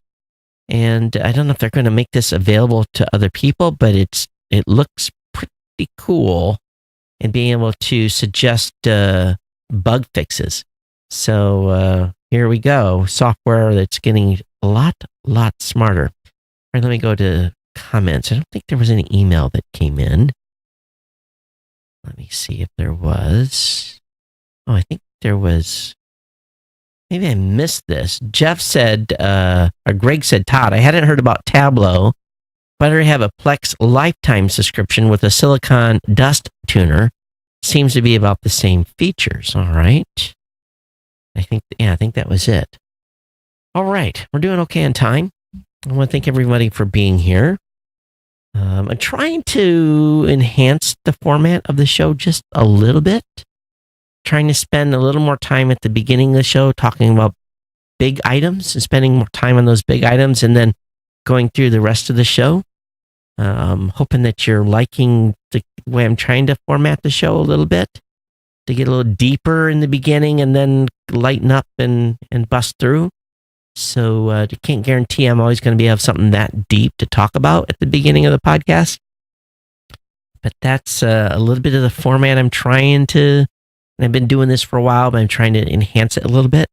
And I don't know if they're going to make this available to other people, but it looks pretty cool in being able to suggest bug fixes. So here we go. Software that's getting a lot smarter. All right, let me go to comments. I don't think there was any email that came in. Let me see if there was. Oh, I think there was. Maybe I missed this. Jeff said, or Greg said, Todd, I hadn't heard about Tableau, but I have a Plex lifetime subscription with a silicon dust tuner. Seems to be about the same features. All right. I think that was it. All right. We're doing okay on time. I want to thank everybody for being here. I'm trying to enhance the format of the show just a little bit. Trying to spend a little more time at the beginning of the show talking about big items and spending more time on those big items and then going through the rest of the show. Hoping that you're liking the way I'm trying to format the show a little bit to get a little deeper in the beginning and then lighten up and bust through. So I can't guarantee I'm always going to be have something that deep to talk about at the beginning of the podcast. But that's a little bit of the format I'm trying to, and I've been doing this for a while, but I'm trying to enhance it a little bit.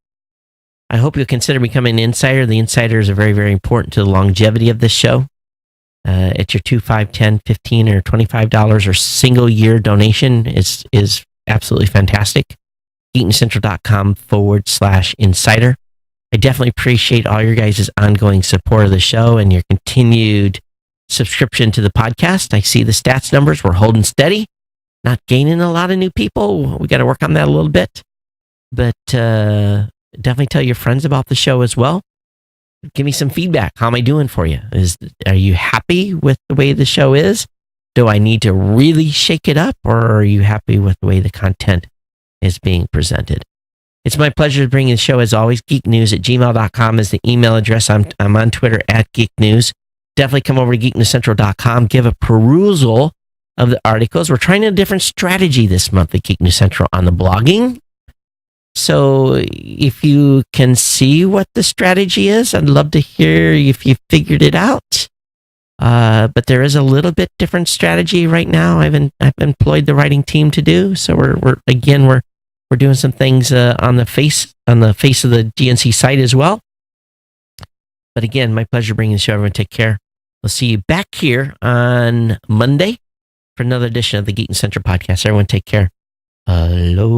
I hope you'll consider becoming an insider. The insiders are very, very important to the longevity of this show. It's your $2, $5, $10, $15, or $25 or single year donation is absolutely fantastic. GeekNewsCentral.com/insider. I definitely appreciate all your guys' ongoing support of the show and your continued subscription to the podcast. I see the stats numbers. We're holding steady, not gaining a lot of new people. We got to work on that a little bit, but definitely tell your friends about the show as well. Give me some feedback. How am I doing for you? Are you happy with the way the show is? Do I need to really shake it up, or are you happy with the way the content is being presented? It's my pleasure to bring you the show as always. geeknews@gmail.com is the email address. I'm on Twitter @geeknews. Definitely come over to geeknewscentral.com. Give a perusal of the articles. We're trying a different strategy this month at Geek News Central on the blogging. So if you can see what the strategy is, I'd love to hear if you figured it out. But there is a little bit different strategy right now. I've employed the writing team to do. So we're doing some things on the face of the GNC site as well. But again, my pleasure bringing the show. Everyone take care. We'll see you back here on Monday for another edition of the Geek and Central podcast. Everyone take care. Aloha.